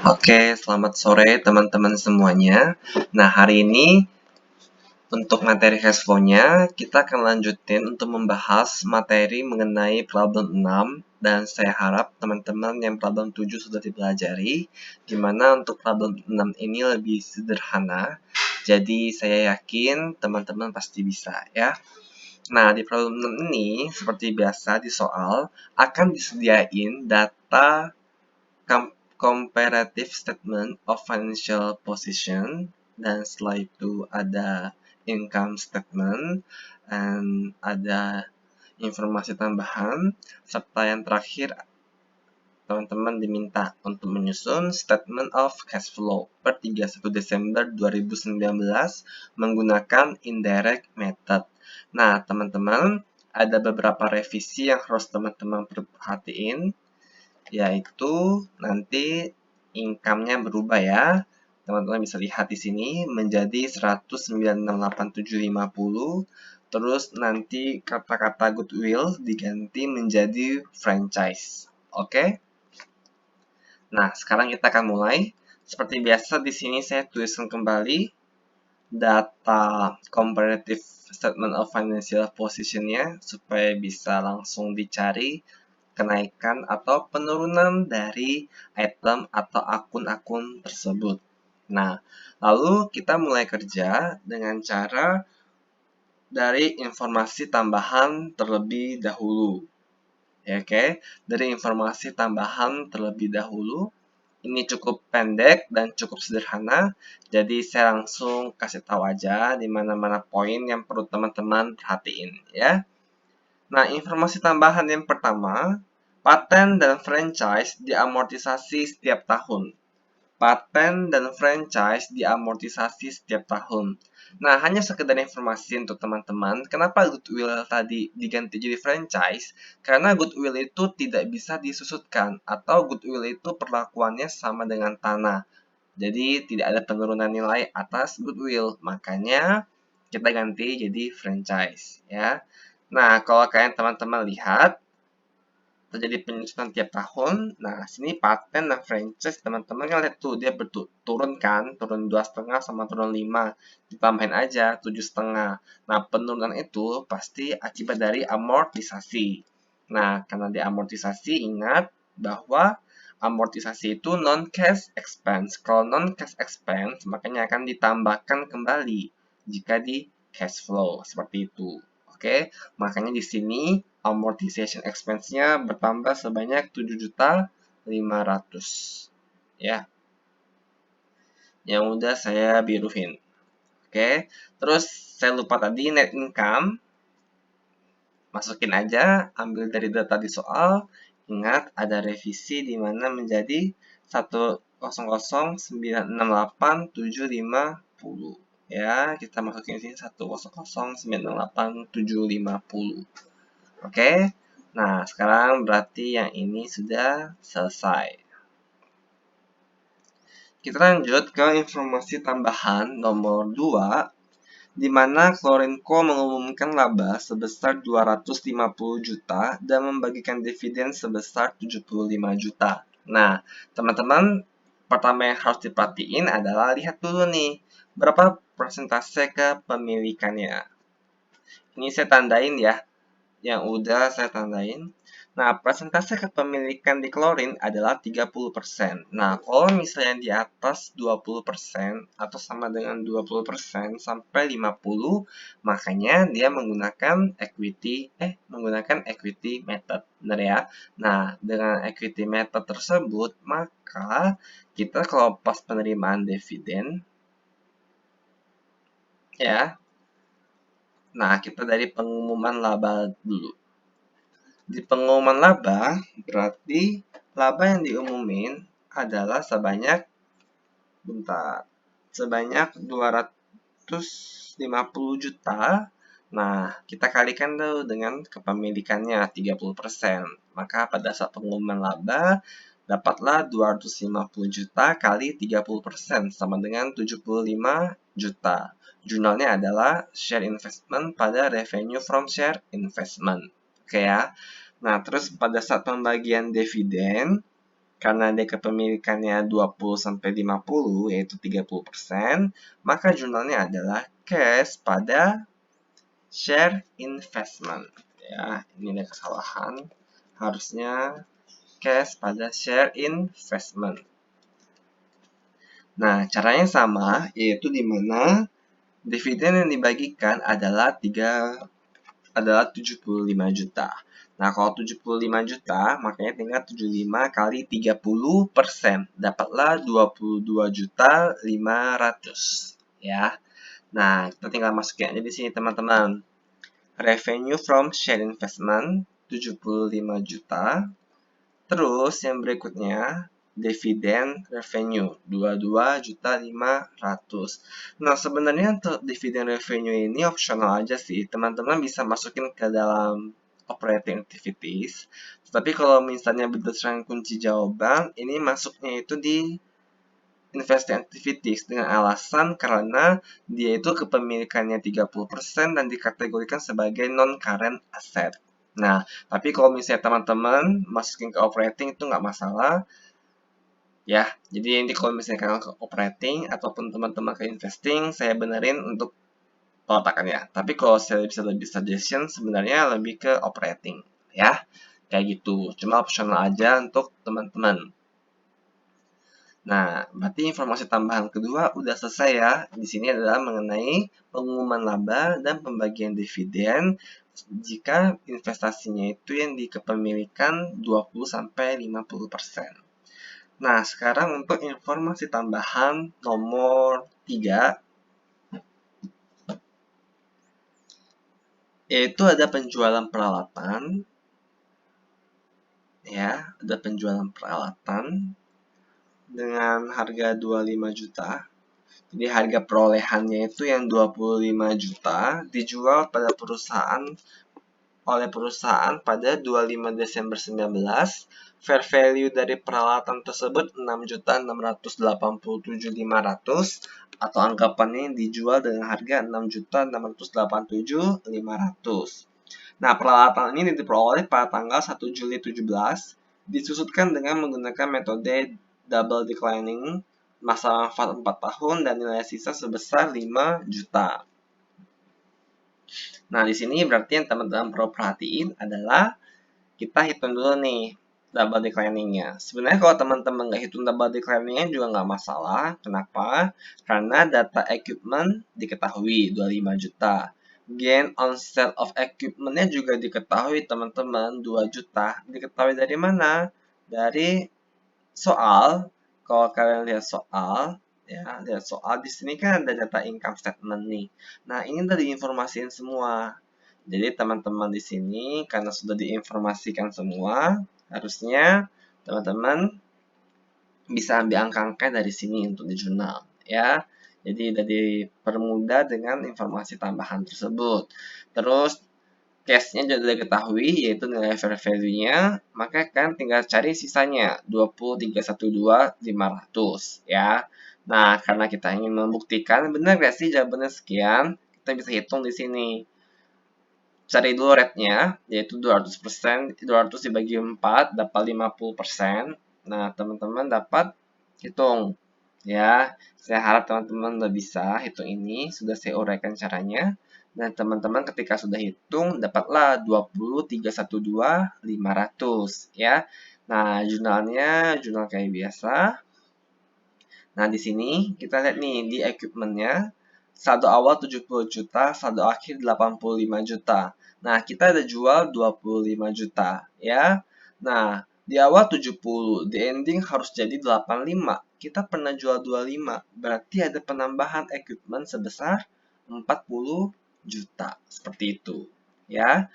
Oke, selamat sore teman-teman semuanya. Nah, hari ini untuk materi cash flow-nya, kita akan lanjutin untuk membahas materi mengenai problem 6, dan saya harap teman-teman yang problem 7 sudah dipelajari, di mana untuk problem 6 ini lebih sederhana, jadi saya yakin teman-teman pasti bisa ya. Nah, di problem 6 ini, seperti biasa di soal, akan disediain data comparative statement of financial position, dan setelah itu ada income statement, dan ada informasi tambahan, serta yang terakhir teman-teman diminta untuk menyusun statement of cash flow per 31 Desember 2019 menggunakan indirect method. Nah, teman-teman, ada beberapa revisi yang harus teman-teman perhatiin, yaitu nanti income-nya berubah ya. Teman-teman bisa lihat di sini menjadi 196.8750. Terus nanti kata-kata goodwill diganti menjadi franchise. Oke? Nah, sekarang kita akan mulai. Seperti biasa di sini saya tuliskan kembali data comparative statement of financial position-nya supaya bisa langsung dicari kenaikan atau penurunan dari item atau akun-akun tersebut. Nah, lalu kita mulai kerja dengan cara dari informasi tambahan terlebih dahulu. Oke, dari informasi tambahan terlebih dahulu. Ini cukup pendek dan cukup sederhana, jadi saya langsung kasih tahu aja di mana-mana poin yang perlu teman-teman perhatiin ya. Nah, informasi tambahan yang pertama, paten dan franchise diamortisasi setiap tahun. Paten dan franchise diamortisasi setiap tahun. Nah, hanya sekedar informasi untuk teman-teman, kenapa goodwill tadi diganti jadi franchise? Karena goodwill itu tidak bisa disusutkan, atau goodwill itu perlakuannya sama dengan tanah. Jadi, tidak ada penurunan nilai atas goodwill. Makanya, kita ganti jadi franchise ya. Nah, kalau kalian teman-teman lihat, terjadi penyusutan tiap tahun. Nah, sini paten dan franchise teman-teman kan lihat tuh dia turun kan, turun 2,5 sama turun 5. Ditambahin aja 7,5. Nah, penurunan itu pasti akibat dari amortisasi. Nah, karena diamortisasi, ingat bahwa amortisasi itu non-cash expense. Kalau non-cash expense, makanya akan ditambahkan kembali jika di cash flow seperti itu. Oke, makanya di sini amortization expense-nya bertambah sebanyak 7.500.000 ya. Yang udah saya biruin. Oke, terus saya lupa tadi net income. Masukin aja, ambil dari data di soal. Ingat ada revisi di mana menjadi 100.968.750. Ya, kita masukin sini 100.968.750. Oke. Nah, sekarang berarti yang ini sudah selesai. Kita lanjut ke informasi tambahan nomor 2, di mana Chlorine Co mengumumkan laba sebesar 250 juta dan membagikan dividen sebesar 75 juta. Nah, teman-teman, pertama yang harus diperhatiin adalah lihat dulu nih, berapa persentase kepemilikannya. Ini saya tandain ya, yang udah saya tandain. Nah, persentase kepemilikan di Chlorine adalah 30%. Nah, kalau misalnya di atas 20% atau sama dengan 20% sampai 50, makanya dia menggunakan equity method. Benar ya? Nah, dengan equity method tersebut, maka kita kalau pas penerimaan dividen ya. Nah, kita dari pengumuman laba dulu. Di pengumuman laba, berarti laba yang diumumin adalah sebanyak 250 juta. Nah, kita kalikan dulu dengan kepemilikannya 30%. Maka pada saat pengumuman laba, dapatlah 250 juta kali 30% sama dengan 75 juta. Jurnalnya adalah share investment pada revenue from share investment. Oke ya. Nah, terus pada saat pembagian dividen, karena dia kepemilikannya 20-50, yaitu 30%, maka jurnalnya adalah cash pada share investment. Ya, ini ada kesalahan. Harusnya cash pada share investment. Nah, caranya sama, yaitu di mana dividen yang dibagikan adalah 75 juta. Nah, kalau 75 juta, makanya tinggal 75 kali 30%. Dapatlah 22 juta 500. Ya. Nah, kita tinggal masukin aja di sini, teman-teman. Revenue from share investment, 75 juta. Terus, yang berikutnya, dividen revenue, 22 juta 500. Nah, sebenarnya untuk dividen revenue ini optional aja sih. Teman-teman bisa masukin ke dalam operating activities. Tapi kalau misalnya berdasarkan kunci jawaban, ini masuknya itu di investing activities dengan alasan karena dia itu kepemilikannya 30% dan dikategorikan sebagai non-current asset. Nah, tapi kalau misalnya teman-teman masukin ke operating itu nggak masalah. Ya, jadi nanti kalau misalnya kalian ke operating ataupun teman-teman ke investing, saya benerin untuk peletakannya. Tapi kalau saya bisa lebih suggestion, sebenarnya lebih ke operating. Ya, kayak gitu. Cuma optional aja untuk teman-teman. Nah, berarti informasi tambahan kedua udah selesai ya. Di sini adalah mengenai pengumuman laba dan pembagian dividen jika investasinya itu yang dikepemilikan 20-50%. Nah, sekarang untuk informasi tambahan nomor 3, yaitu ada penjualan peralatan. Ya, ada penjualan peralatan dengan harga 25 juta. Jadi harga perolehannya itu yang 25 juta dijual pada oleh perusahaan pada 25 Desember 19. Fair value dari peralatan tersebut 6.687.500 atau anggapannya dijual dengan harga 6.687.500. Nah, peralatan ini diperoleh pada tanggal 1 Juli 17, disusutkan dengan menggunakan metode double declining, masa manfaat 4 tahun dan nilai sisa sebesar 5 juta. Nah, di sini berarti yang teman-teman perlu perhatiin adalah kita hitung dulu nih double declining-nya. Sebenarnya kalau teman-teman nggak hitung double declining-nya juga nggak masalah. Kenapa? Karena data equipment diketahui 25 juta. Gain on sale of equipment-nya juga diketahui teman-teman 2 juta. Diketahui dari mana? Dari soal. Kalau kalian lihat soal, ya, lihat soal di sini kan ada data income statement nih. Nah, ini udah diinformasikan semua. Jadi teman-teman di sini karena sudah diinformasikan semua, harusnya teman-teman bisa ambil angka-angka dari sini untuk di jurnal, ya. Jadi sudah dipermudah dengan informasi tambahan tersebut. Terus cash-nya sudah diketahui, yaitu nilai fair value-nya, maka kan tinggal cari sisanya, 20.312.500, ya. Nah, karena kita ingin membuktikan, benar nggak sih jawabannya sekian, kita bisa hitung di sini. Cari dulu rate-nya, yaitu 200%, 200 dibagi 4, dapat 50%. Nah, teman-teman dapat hitung. Ya, saya harap teman-teman udah bisa hitung ini, sudah saya uraikan caranya. Dan teman-teman ketika sudah hitung, dapatlah 20.312.500 ya. Nah, jurnalnya jurnal kayak biasa. Nah, di sini kita lihat nih di equipment-nya. Saldo awal 70 juta, saldo akhir 85 juta. Nah, kita ada jual 25 juta ya. Nah, di awal 70, di ending harus jadi 85. Kita pernah jual 25, berarti ada penambahan equipment sebesar 40 juta seperti itu ya.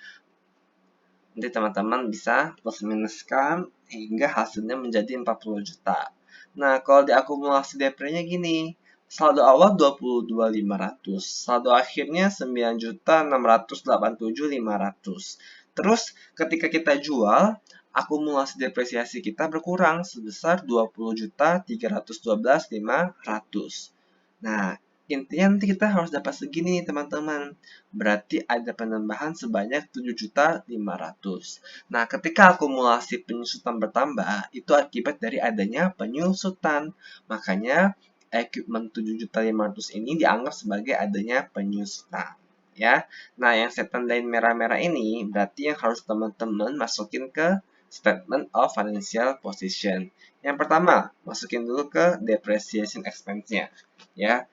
Nanti teman-teman bisa plus minuskan hingga hasilnya menjadi 40 juta. Nah, kalau diakumulasi DP-nya gini, saldo awal 22.500, saldo akhirnya 9.687.500. Terus ketika kita jual, akumulasi depresiasi kita berkurang sebesar 20.312.500. Nah, Intinya nanti kita harus dapat segini teman-teman. Berarti ada penambahan sebanyak 7.500.000. Nah, ketika akumulasi penyusutan bertambah, itu akibat dari adanya penyusutan. Makanya equipment 7.500.000 ini dianggap sebagai adanya penyusutan. Ya, nah yang saya tandain merah-merah ini berarti yang harus teman-teman masukin ke statement of financial position. Yang pertama, masukin dulu ke depreciation expense-nya. Ya,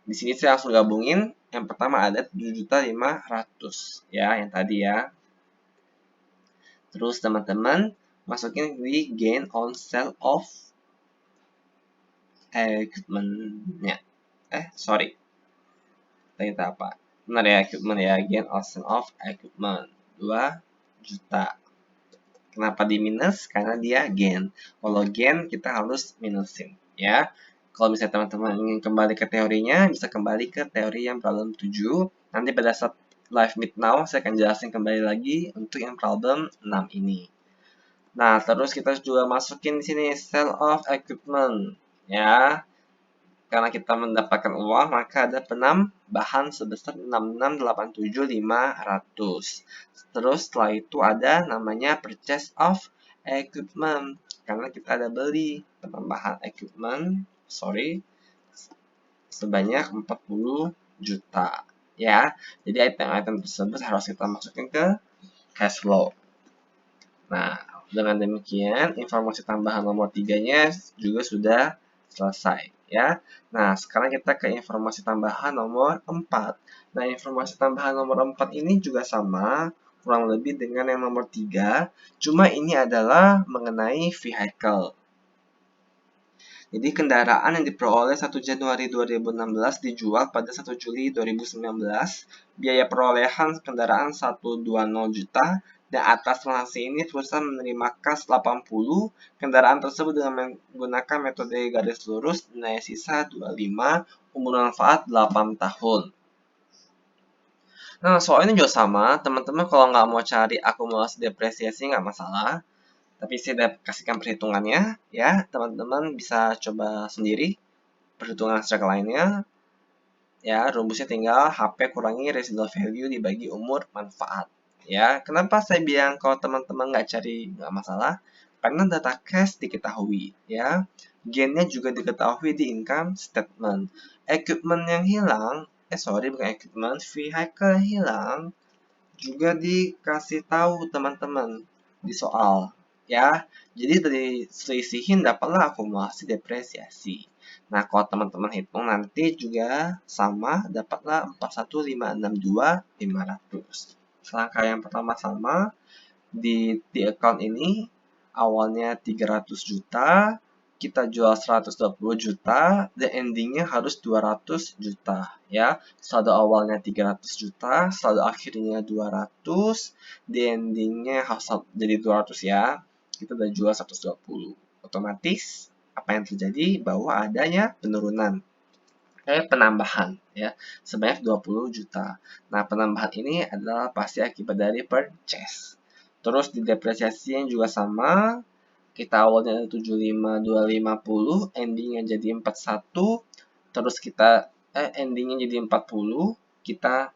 di sini saya langsung gabungin. Yang pertama ada 7.500.000 ya, yang tadi ya. Terus teman-teman masukin di gain on sale of equipment-nya. Sorry. Kita apa? Benar ya, equipment ya, gain on sale of equipment 2 juta. Kenapa di minus? Karena dia gain. Kalau gain kita harus minusin ya. Kalau misalnya teman-teman ingin kembali ke teorinya, bisa kembali ke teori yang problem 7. Nanti pada saat live meet now, saya akan jelasin kembali lagi untuk yang problem 6 ini. Nah, terus kita juga masukin di sini sale of equipment. Ya, karena kita mendapatkan uang, maka ada penambahan sebesar 66.87.500. Terus setelah itu ada namanya purchase of equipment. Karena kita ada beli penambahan equipment, sebanyak 40 juta. Ya, jadi item-item tersebut harus kita masukin ke cash flow. Nah, dengan demikian informasi tambahan nomor 3-nya juga sudah selesai ya. Nah, sekarang kita ke informasi tambahan nomor 4. Nah, informasi tambahan nomor 4 ini juga sama, kurang lebih dengan yang nomor 3, cuma ini adalah mengenai vehicle. Jadi kendaraan yang diperoleh 1 Januari 2016 dijual pada 1 Juli 2019. Biaya perolehan kendaraan 120 juta. Dan atas transaksi ini perusahaan menerima kas 80 kendaraan tersebut dengan menggunakan metode garis lurus nilai sisa 25, umur manfaat 8 tahun. Nah, soal ini juga sama. Teman-teman kalau nggak mau cari akumulasi depresiasi nggak masalah. Tapi saya udah kasihkan perhitungannya, ya. Teman-teman bisa coba sendiri perhitungan secara lainnya. Ya, rumusnya tinggal HP kurangi residual value dibagi umur manfaat. Ya, kenapa saya bilang kalau teman-teman nggak cari nggak masalah? Karena data cash diketahui, ya. Gainnya juga diketahui di income statement. Equipment yang hilang, bukan equipment, vehicle yang hilang juga dikasih tahu teman-teman di soal. Ya, jadi dari selisihin dapatlah akumulasi depresiasi. Nah, kalau teman-teman hitung nanti juga sama, dapatlah 41.562.500. Selangkah yang pertama sama, di account ini awalnya 300 juta, kita jual 120 juta, dan endingnya harus 200 juta. Ya, saldo awalnya 300 juta, saldo akhirnya 200, di endingnya harus jadi 200 ya. Kita udah jual 120. Otomatis apa yang terjadi? Bahwa adanya penurunan. Penambahan ya sebanyak 20 juta. Nah, penambahan ini adalah pasti akibat dari purchase. Terus di depresiasinya juga sama. Kita awalnya 75.250, endingnya jadi 41. Terus kita endingnya jadi 40, kita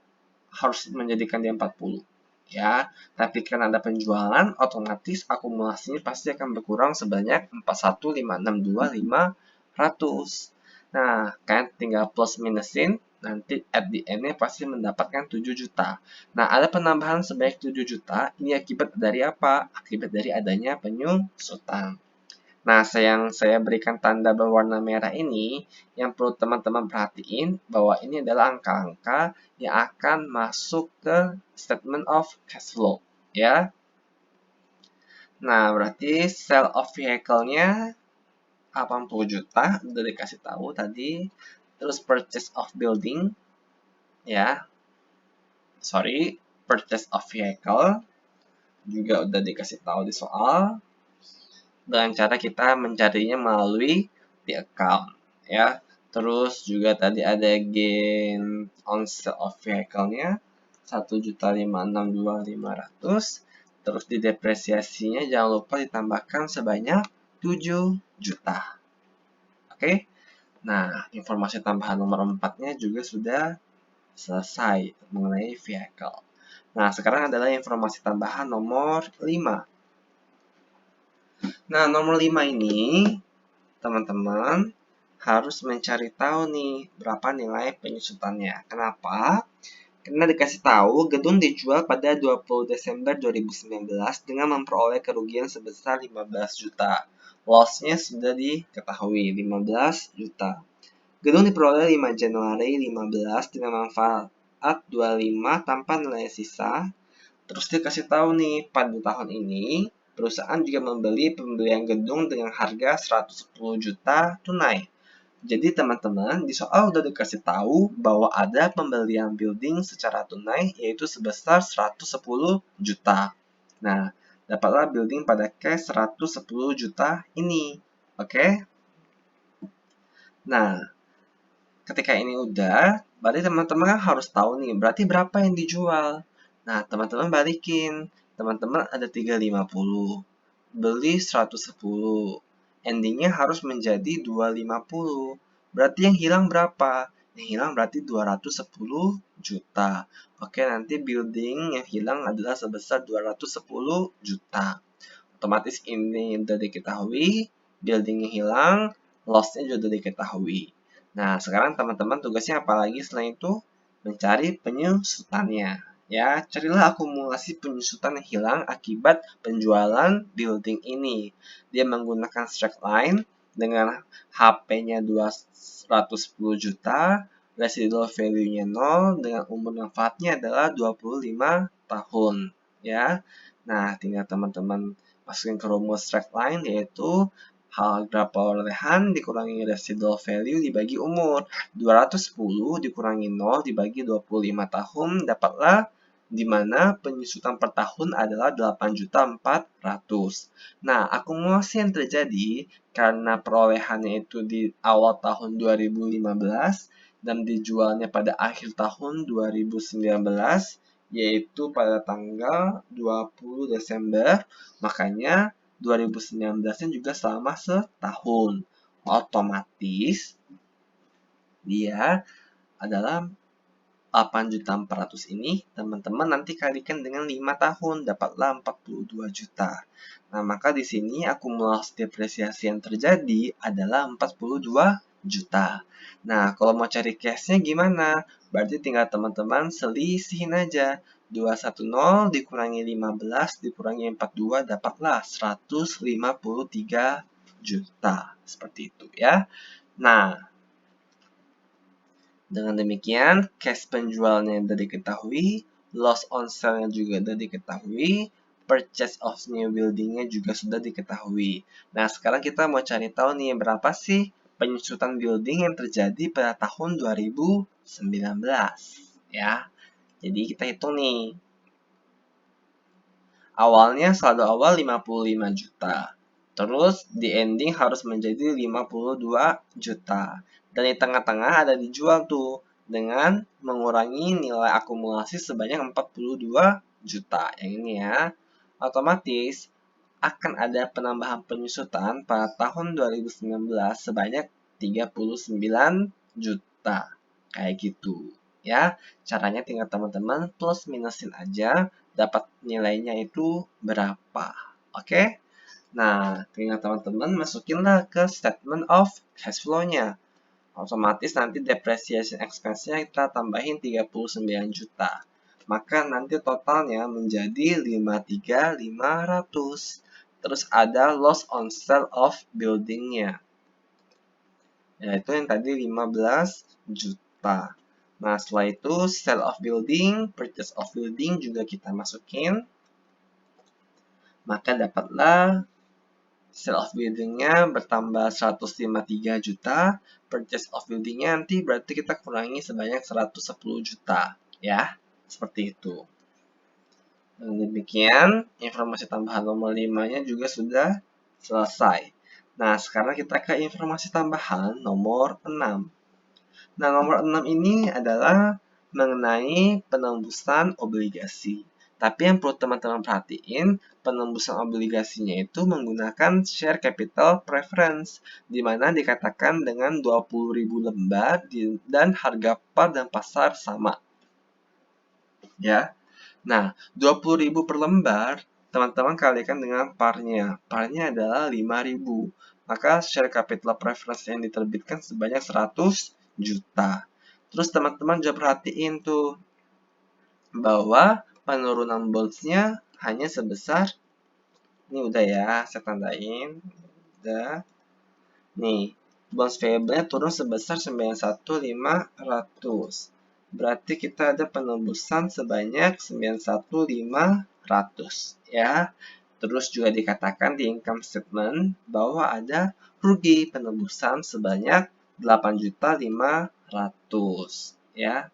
harus menjadikan dia 40. Ya, tapi karena ada penjualan, otomatis akumulasinya pasti akan berkurang sebanyak 41.562.500. Nah, kan tinggal plus minusin, nanti at the end-nya pasti mendapatkan 7 juta. Nah, ada penambahan sebanyak 7 juta, ini akibat dari apa? Akibat dari adanya penyusutan. Nah, yang saya berikan tanda berwarna merah ini, yang perlu teman-teman perhatiin bahwa ini adalah angka-angka yang akan masuk ke statement of cash flow. Ya. Nah, berarti sale of vehicle-nya 80 juta, udah dikasih tahu tadi. Terus purchase of building, ya. Purchase of vehicle juga udah dikasih tahu di soal. Dengan cara kita mencarinya melalui di account, ya. Terus juga tadi ada gain on sale of vehicle-nya 1.562.500. Terus di depresiasinya jangan lupa ditambahkan sebanyak 7 juta. Oke. Nah, informasi tambahan nomor 4-nya juga sudah selesai mengenai vehicle. Nah, sekarang adalah informasi tambahan nomor 5. Nah, nomor 5 ini, teman-teman harus mencari tahu nih berapa nilai penyusutannya. Kenapa? Karena dikasih tahu gedung dijual pada 20 Desember 2019 dengan memperoleh kerugian sebesar 15 juta. Loss-nya sudah diketahui 15 juta. Gedung diperoleh 5 Januari 15 dengan manfaat 25 tanpa nilai sisa. Terus dikasih tahu nih, pada tahun ini perusahaan juga membeli pembelian gedung dengan harga 110 juta tunai. Jadi teman-teman, di soal udah dikasih tahu bahwa ada pembelian building secara tunai yaitu sebesar 110 juta. Nah, dapatlah building pada cash 110 juta ini. Oke? Nah, ketika ini udah, berarti teman-teman harus tahu nih, berarti berapa yang dijual. Nah, teman-teman balikin. Teman-teman ada 350. Beli 110. Endingnya harus menjadi 250. Berarti yang hilang berapa? Yang hilang berarti 210 juta. Oke, nanti building yang hilang adalah sebesar 210 juta. Otomatis ini sudah diketahui, buildingnya hilang, loss-nya juga diketahui. Nah, sekarang teman-teman tugasnya apa lagi selain itu? Mencari penyusutannya. Ya, carilah akumulasi penyusutan yang hilang akibat penjualan building ini. Dia menggunakan straight line dengan HP-nya 210 juta, residual value-nya 0, dengan umur manfaatnya adalah 25 tahun. Ya, nah tinggal teman-teman masukin ke rumus straight line, yaitu harga perolehan dikurangi residual value dibagi umur. 210 dikurangi 0 dibagi 25 tahun, dapatlah di mana penyusutan per tahun adalah 8.400.000. Nah, akumulasi yang terjadi karena perolehannya itu di awal tahun 2015 dan dijualnya pada akhir tahun 2019, yaitu pada tanggal 20 Desember, makanya 2019-nya juga selama setahun. Otomatis dia adalah 8.400.000 ini, teman-teman nanti kalikan dengan 5 tahun, dapatlah 42 juta. Nah, maka di sini akumulasi depresiasi yang terjadi adalah 42 juta. Nah, kalau mau cari cash-nya gimana? Berarti tinggal teman-teman selisihin aja. 210 dikurangi 15 dikurangi 42 dapatlah 153 juta. Seperti itu ya. Nah, dengan demikian, cash penjualnya sudah diketahui, loss on sale-nya juga sudah diketahui, purchase of new building-nya juga sudah diketahui. Nah, sekarang kita mau cari tahu nih, berapa sih penyusutan building yang terjadi pada tahun 2019. Ya, jadi kita hitung nih. Awalnya saldo awal 55 juta. Terus di ending harus menjadi 52 juta. Dan di tengah-tengah ada dijual tuh dengan mengurangi nilai akumulasi sebanyak 42 juta. Yang ini ya. Otomatis akan ada penambahan penyusutan pada tahun 2019 sebanyak 39 juta. Kayak gitu. Ya, caranya tinggal teman-teman plus minusin aja dapat nilainya itu berapa. Oke? Nah, tinggal teman-teman masukinlah ke statement of cash flow-nya. Otomatis nanti depreciation expense-nya kita tambahin 39 juta. Maka nanti totalnya menjadi 53.500. Terus ada loss on sale of building-nya. Yaitu yang tadi 15 juta. Nah, setelah itu sale of building, purchase of building juga kita masukin. Maka dapatlah sale of building-nya bertambah 153 juta, purchase of building-nya nanti berarti kita kurangi sebanyak 110 juta, ya, seperti itu. Dan demikian, informasi tambahan nomor 5-nya juga sudah selesai. Nah, sekarang kita ke informasi tambahan nomor 6. Nah, nomor 6 ini adalah mengenai penembusan obligasi. Tapi yang perlu teman-teman perhatiin, penembusan obligasinya itu menggunakan share capital preference, di mana dikatakan dengan 20.000 lembar dan harga par dan pasar sama. Ya. Nah, 20.000 per lembar, teman-teman kalikan dengan parnya. Parnya adalah 5.000. Maka share capital preference yang diterbitkan sebanyak 100 juta. Terus teman-teman juga perhatiin tuh, bahwa penurunan bonds-nya hanya sebesar, ini udah ya, saya tandain, udah. Nih, bonds payable-nya turun sebesar 91.500. Berarti kita ada penembusan sebanyak 91.500 ya. Terus juga dikatakan di income statement bahwa ada rugi penembusan sebanyak 8.500 ya.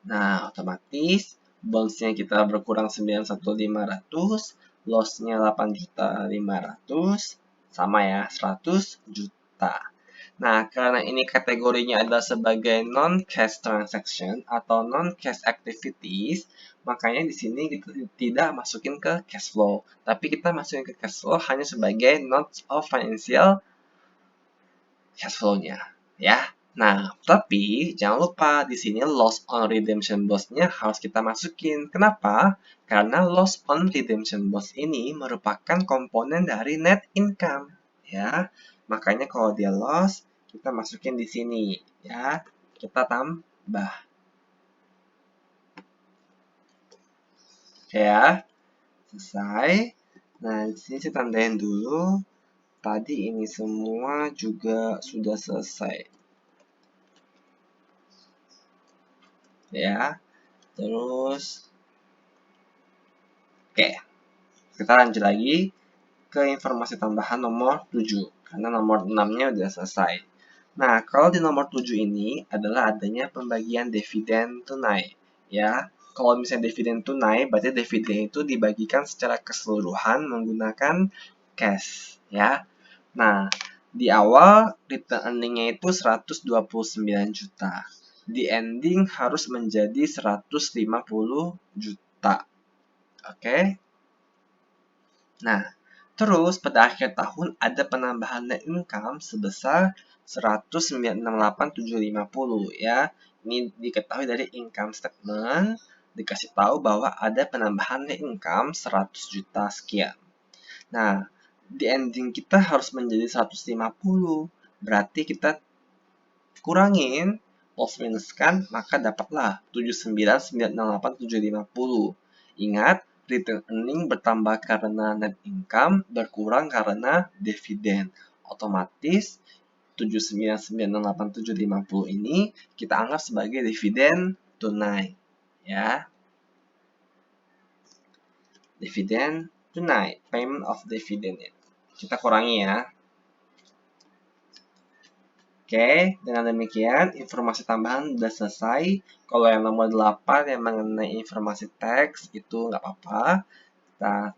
Nah, otomatis bonds-nya kita berkurang 91.500, loss-nya 8.500, sama ya, 100 juta. Nah, karena ini kategorinya adalah sebagai non-cash transaction atau non-cash activities, makanya di sini kita tidak masukin ke cash flow. Tapi kita masukin ke cash flow hanya sebagai notes of financial cash flow-nya, ya. Nah, tapi jangan lupa di sini loss on redemption bonds-nya harus kita masukin. Kenapa? Karena loss on redemption bonds ini merupakan komponen dari net income, ya. Makanya kalau dia loss, kita masukin di sini, ya. Kita tambah. Oke ya. Selesai. Nah, di sini saya tandain dulu. Tadi ini semua juga sudah selesai. Ya. Terus oke. Kita lanjut lagi ke informasi tambahan nomor 7 karena nomor 6-nya udah selesai. Nah, kalau di nomor 7 ini adalah adanya pembagian dividen tunai, ya. Kalau misalnya dividen tunai, berarti dividen itu dibagikan secara keseluruhan menggunakan cash, ya. Nah, di awal return earning-nya itu 129 juta. Di ending harus menjadi 150 juta. Oke. Nah, terus pada akhir tahun ada penambahan net income sebesar 196.850 ya. Ini diketahui dari income statement, dikasih tahu bahwa ada penambahan net income 100 juta sekian. Nah, di ending kita harus menjadi 150. Berarti kita kurangin plus minuskan, maka dapatlah 79.968.750. Ingat, return earning bertambah karena net income, berkurang karena dividen. Otomatis 79.968.750 ini kita anggap sebagai dividen tunai, ya. Dividen tunai, payment of dividend. Kita kurangi ya. Oke, dengan demikian informasi tambahan sudah selesai. Kalau yang nomor 8 yang mengenai informasi teks itu nggak apa-apa. Kita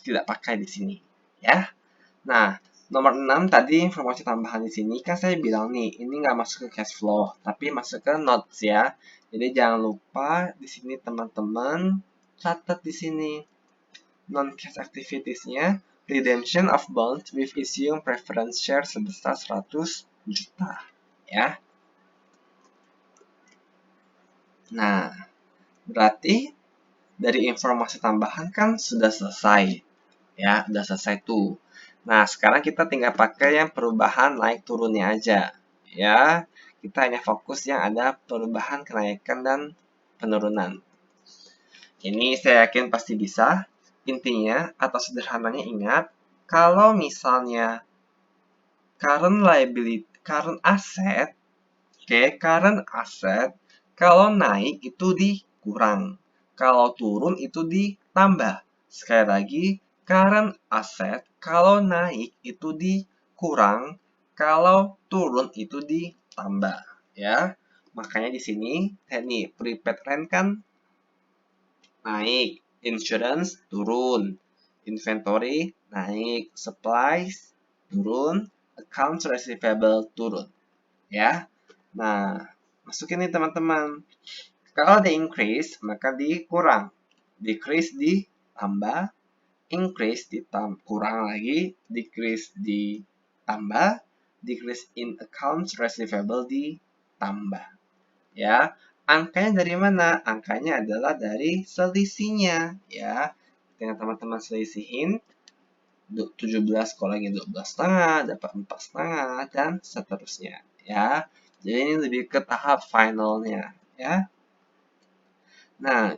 tidak pakai di sini, ya. Nah, nomor 6 tadi informasi tambahan di sini kan saya bilang nih, ini nggak masuk ke cash flow, tapi masuk ke notes ya. Jadi jangan lupa di sini teman-teman catat di sini non-cash activities-nya. Redemption of bonds with issuing preference share sebesar 100 juta, ya. Nah, berarti dari informasi tambahan kan sudah selesai, ya, sudah selesai tuh. Nah, sekarang kita tinggal pakai yang perubahan naik turunnya aja, ya. Kita hanya fokus yang ada perubahan kenaikan dan penurunan. Ini saya yakin pasti bisa. Intinya atau sederhananya ingat, kalau misalnya current asset, current asset, kalau naik itu dikurang, kalau turun itu ditambah. Sekali lagi, current asset, kalau naik itu dikurang, kalau turun itu ditambah, ya. Makanya di sini, nih, prepaid rent kan naik, insurance turun, inventory naik, supplies turun, accounts receivable turun, ya. Nah, masukin nih teman-teman. Kalau di increase, maka dikurang. Decrease ditambah, increase kurang lagi, decrease ditambah, decrease in accounts receivable ditambah. Ya, angkanya dari mana? Angkanya adalah dari selisihnya. Ya, dengan teman-teman selisihin 17 kurangi 12,5 dapat 4,5 dan seterusnya. Ya, jadi ini lebih ke tahap finalnya. Ya, nah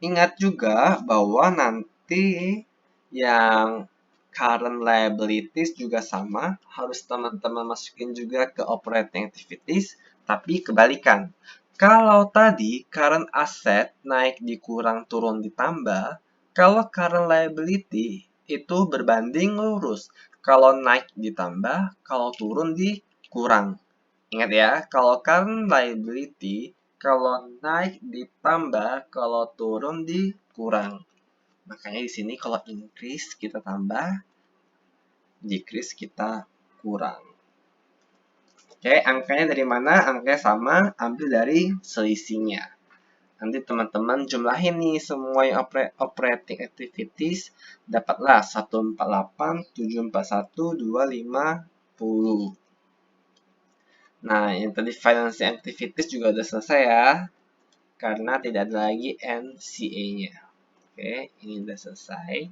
ingat juga bahwa nanti yang current liabilities juga sama, harus teman-teman masukin juga ke operating activities, tapi kebalikan. Kalau tadi current asset naik dikurang turun ditambah, kalau current liability itu berbanding lurus. Kalau naik ditambah, kalau turun dikurang. Ingat ya, kalau current liability, kalau naik ditambah, kalau turun dikurang. Makanya di sini kalau increase kita tambah, decrease kita kurang. Oke, angkanya dari mana? Angkanya sama, ambil dari selisihnya. Nanti teman-teman jumlahin nih semua yang operating activities, dapatlah 148, 741, 250. Nah, yang tadi financing activities juga udah selesai ya, karena tidak ada lagi NCA-nya. Oke, ini udah selesai.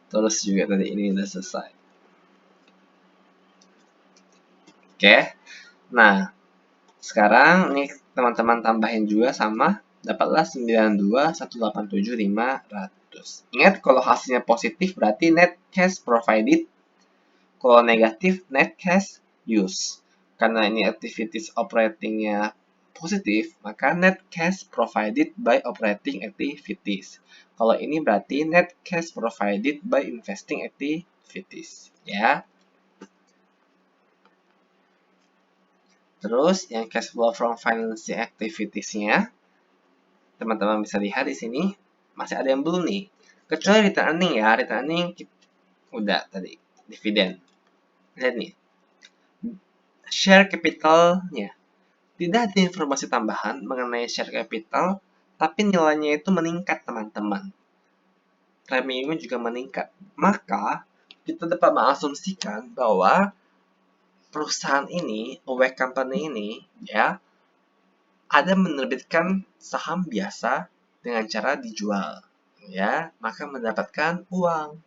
Terus juga tadi ini udah selesai. Oke, nah sekarang nih teman-teman tambahin juga sama, dapatlah 92.187.500. Ingat kalau hasilnya positif berarti net cash provided, kalau negatif net cash use. Karena ini activities operatingnya positif, maka net cash provided by operating activities. Kalau ini berarti net cash provided by investing activities, ya. Terus yang cash flow from financing activities-nya, teman-teman bisa lihat di sini masih ada yang belum nih. Kecuali return earning ya, return earning udah tadi, dividen. Lihat nih, share capital-nya. Tidak ada informasi tambahan mengenai share capital, tapi nilainya itu meningkat teman-teman. Premiumnya juga meningkat. Maka, kita dapat mengasumsikan bahwa perusahaan ini, awake company ini, ya, ada menerbitkan saham biasa dengan cara dijual, ya, maka mendapatkan uang.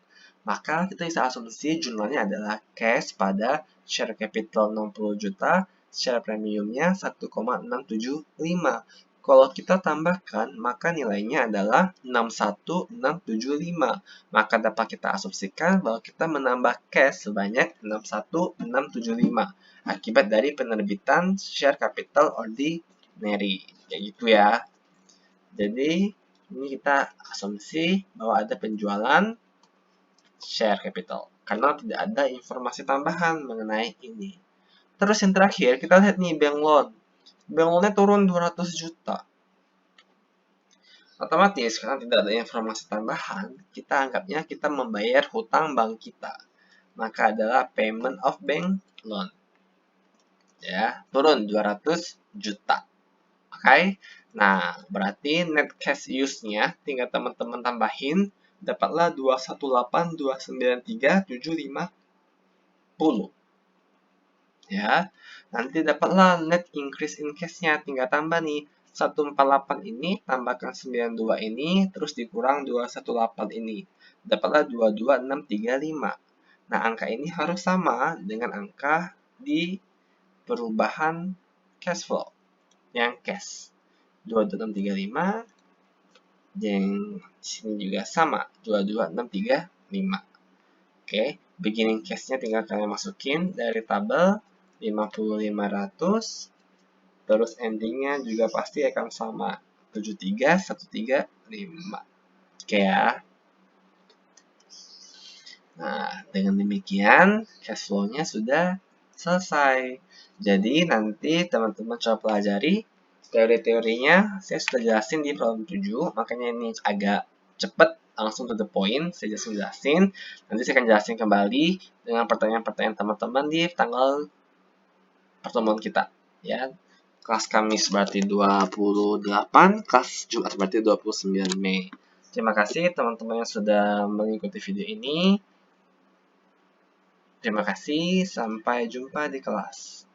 Maka kita bisa asumsi jumlahnya adalah cash pada share capital 60 juta, share premiumnya 1,675. Kalau kita tambahkan, maka nilainya adalah 61,675. Maka dapat kita asumsikan bahwa kita menambah cash sebanyak 61,675 akibat dari penerbitan share capital ordinary. Kayak gitu ya. Jadi, ini kita asumsi bahwa ada penjualan share capital karena tidak ada informasi tambahan mengenai ini. Terus yang terakhir kita lihat nih bank loan. Bank loannya turun 200 juta. Otomatis karena tidak ada informasi tambahan, kita anggapnya kita membayar hutang bank kita. Maka adalah payment of bank loan. Ya, turun 200 juta. Oke. Nah, berarti net cash use-nya tinggal teman-teman tambahin, dapatlah 218,293,750. Ya, nanti dapatlah net increase in cash-nya, tinggal tambah nih 148 ini tambahkan 92 ini terus dikurang 218 ini. Dapatlah 22635. Nah, angka ini harus sama dengan angka di perubahan cash flow yang cash. 22635 yang sini juga sama 22635. Oke, beginning cash-nya tinggal kalian masukin dari tabel 50.500, terus endingnya juga pasti akan sama 73.135. Oke ya. Nah, dengan demikian cash flow-nya sudah selesai. Jadi nanti teman-teman coba pelajari teori-teorinya. Saya sudah jelasin di problem 7, makanya ini agak cepat, langsung to the point. Saya jelasin. Nanti saya akan jelasin kembali dengan pertanyaan-pertanyaan teman-teman di tanggal pertemuan kita, ya. Kelas Kamis berarti 28, kelas Jumat berarti 29 Mei. Terima kasih teman-teman yang sudah mengikuti video ini. Terima kasih, sampai jumpa di kelas.